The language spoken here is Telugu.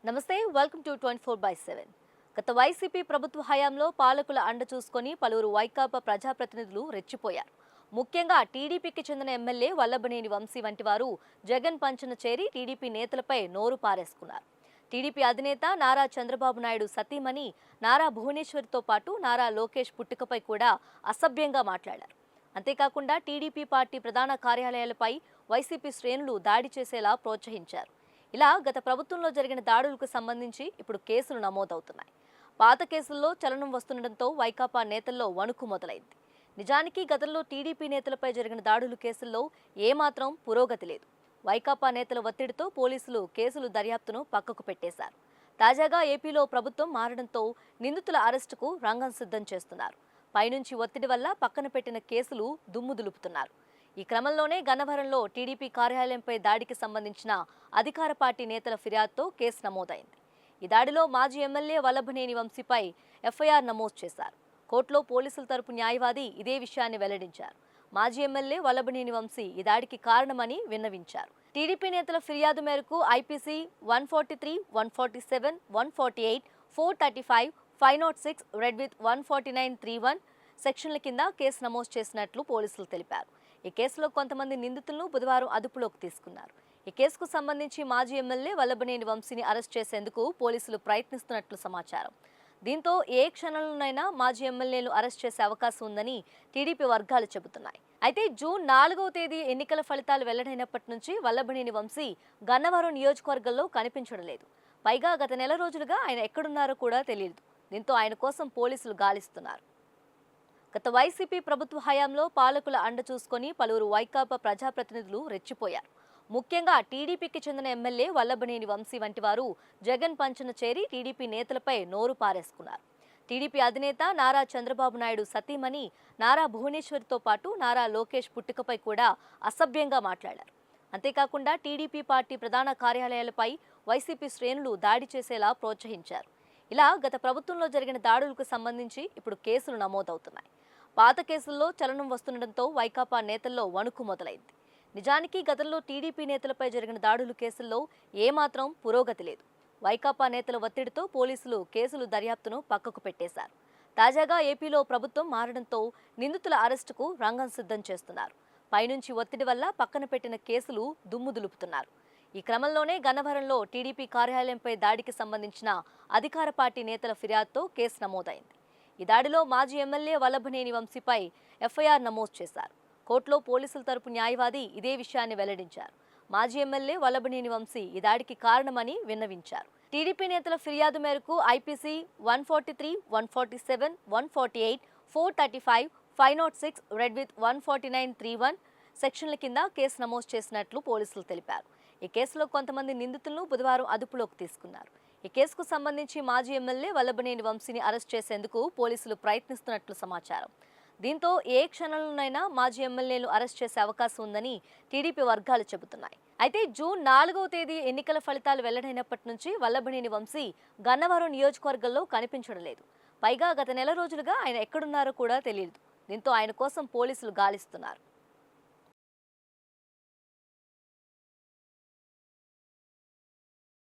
నమస్తే వెల్కమ్ టు 24/7 గత వైసీపీ ప్రభుత్వ హయాంలో పాలకుల అండ చూసుకొని పలువురు వైకాపా ప్రజాప్రతినిధులు రెచ్చిపోయారు. ముఖ్యంగా టీడీపీకి చెందిన ఎమ్మెల్యే వల్లభనేని వంశీ వంటి వారు జగన్ పంచన చేరి టీడీపీ నేతలపై నోరు పారేసుకున్నారు. టీడీపీ అధినేత నారా చంద్రబాబు నాయుడు సతీమణి నారా భువనేశ్వరితో పాటు నారా లోకేష్ పుట్టుకపై కూడా అసభ్యంగా మాట్లాడారు. అంతేకాకుండా టీడీపీ పార్టీ ప్రధాన కార్యాలయాలపై వైసీపీ శ్రేణులు దాడి చేసేలా ప్రోత్సహించారు. ఇలా గత ప్రభుత్వంలో జరిగిన దాడులకు సంబంధించి ఇప్పుడు కేసులు నమోదవుతున్నాయి. పాత కేసుల్లో చలనం వస్తుండటంతో వైకాపా నేతల్లో వణుకు మొదలైంది. నిజానికి గతంలో టీడీపీ నేతలపై జరిగిన దాడుల కేసుల్లో ఏమాత్రం పురోగతి లేదు. వైకాపా నేతల ఒత్తిడితో పోలీసులు కేసులు దర్యాప్తును పక్కకు పెట్టేశారు. తాజాగా ఏపీలో ప్రభుత్వం మారడంతో నిందితుల అరెస్టుకు రంగం సిద్ధం చేస్తున్నారు. పైనుంచి ఒత్తిడి వల్ల పక్కన పెట్టిన కేసులు దుమ్ము దులుపుతున్నారు. ఈ క్రమంలోనే గన్నవరంలో టీడీపీ కార్యాలయంపై దాడికి సంబంధించిన అధికార పార్టీ నేతల ఫిర్యాదుతో కేసు నమోదైంది. ఈ దాడిలో మాజీ ఎమ్మెల్యే వల్లభనేని వంశీపై ఎఫ్ఐఆర్ నమోదు చేశారు. కోర్టులో పోలీసుల తరపు న్యాయవాది ఇదే విషయాన్ని వెల్లడించారు. మాజీ ఎమ్మెల్యే వల్లభనేని వంశీ ఈ దాడికి కారణమని విన్నవించారు. టీడీపీ నేతల ఫిర్యాదు మేరకు ఐపీసీ 143, 147, 148, 435, 506, రెడ్ విత్ 149(3)(1) సెక్షన్ల కింద కేసు నమోదు చేసినట్లు పోలీసులు తెలిపారు. ఈ కేసులో కొంతమంది నిందితులను బుధవారం అదుపులోకి తీసుకున్నారు. ఈ కేసుకు సంబంధించి మాజీ ఎమ్మెల్యే వల్లభనేని వంశీని అరెస్ట్ చేసేందుకు పోలీసులు ప్రయత్నిస్తున్నట్లు సమాచారం. దీంతో ఏ క్షణంలోనైనా మాజీ ఎమ్మెల్యేలు అరెస్ట్ చేసే అవకాశం ఉందని టీడీపీ వర్గాలు చెబుతున్నాయి. అయితే జూన్ 4వ తేదీ ఎన్నికల ఫలితాలు వెల్లడైనప్పటి నుంచి వల్లభనేని వంశీ గన్నవరం నియోజకవర్గంలో కనిపించడం లేదు. పైగా గత నెల రోజులుగా ఆయన ఎక్కడున్నారో కూడా తెలియదు. దీంతో ఆయన కోసం పోలీసులు గాలిస్తున్నారు. గత వైసీపీ ప్రభుత్వ హయాంలో పాలకుల అండ చూసుకొని పలువురు వైకాపా ప్రజాప్రతినిధులు రెచ్చిపోయారు. ముఖ్యంగా టీడీపీకి చెందిన ఎమ్మెల్యే వల్లభనేని వంశీ వంటి వారు జగన్ పంచన చేరి టీడీపీ నేతలపై నోరు పారేసుకున్నారు. టీడీపీ అధినేత నారా చంద్రబాబు నాయుడు సతీమణి నారా భువనేశ్వరితో పాటు నారా లోకేష్ పుట్టుకపై కూడా అసభ్యంగా మాట్లాడారు. అంతేకాకుండా టీడీపీ పార్టీ ప్రధాన కార్యాలయాలపై వైసీపీ శ్రేణులు దాడి చేసేలా ప్రోత్సహించారు. ఇలా గత ప్రభుత్వంలో జరిగిన దాడులకు సంబంధించి ఇప్పుడు కేసులు నమోదవుతున్నాయి. పాత కేసుల్లో చలనం వస్తుండటంతో వైకాపా నేతల్లో వణుకు మొదలైంది. నిజానికి గతంలో టీడీపీ నేతలపై జరిగిన దాడుల కేసుల్లో ఏమాత్రం పురోగతి లేదు. వైకాపా నేతల ఒత్తిడితో పోలీసులు కేసులు దర్యాప్తును పక్కకు పెట్టేశారు. తాజాగా ఏపీలో ప్రభుత్వం మారడంతో నిందితుల అరెస్టుకు రంగం సిద్ధం చేస్తున్నారు. పైనుంచి ఒత్తిడి వల్ల పక్కన పెట్టిన కేసులు దుమ్ము దులుపుతున్నారు. ఈ క్రమంలోనే గన్నవరంలో టీడీపీ కార్యాలయంపై దాడికి సంబంధించిన అధికార పార్టీ నేతల ఫిర్యాదుతో కేసు నమోదైంది. ఈ దాడిలో మాజీ ఎమ్మెల్యే వల్లభనేని వంశీపై ఎఫ్ఐఆర్ నమోదు చేశారు. కోర్టులో పోలీసుల తరపు న్యాయవాది ఇదే విషయాన్ని వెల్లడించారు. మాజీ ఎమ్మెల్యే వల్లభనేని వంశీ ఈ దాడికి కారణమని విన్నవించారు. టీడీపీ నేతల ఫిర్యాదు మేరకు ఐపీసీ 143, 147, 148, 435, 506, రెడ్ విత్ 149(3)(1) సెక్షన్ల కింద కేసు నమోదు చేసినట్లు పోలీసులు తెలిపారు. ఈ కేసులో కొంతమంది నిందితులను బుధవారం అదుపులోకి తీసుకున్నారు. ఈ కేసుకు సంబంధించి మాజీ ఎమ్మెల్యే వల్లభనేని వంశీని అరెస్ట్ చేసేందుకు పోలీసులు ప్రయత్నిస్తున్నట్లు సమాచారం. దీంతో ఏ క్షణంలోనైనా మాజీ ఎమ్మెల్యేలు అరెస్ట్ చేసే అవకాశం ఉందని టీడీపీ వర్గాలు చెబుతున్నాయి. అయితే జూన్ 4వ తేదీ ఎన్నికల ఫలితాలు వెల్లడైనప్పటి నుంచి వల్లభనేని వంశీ గన్నవరం నియోజకవర్గంలో కనిపించడం లేదు. పైగా గత నెల రోజులుగా ఆయన ఎక్కడున్నారో కూడా తెలియదు. దీంతో ఆయన కోసం పోలీసులు గాలిస్తున్నారు.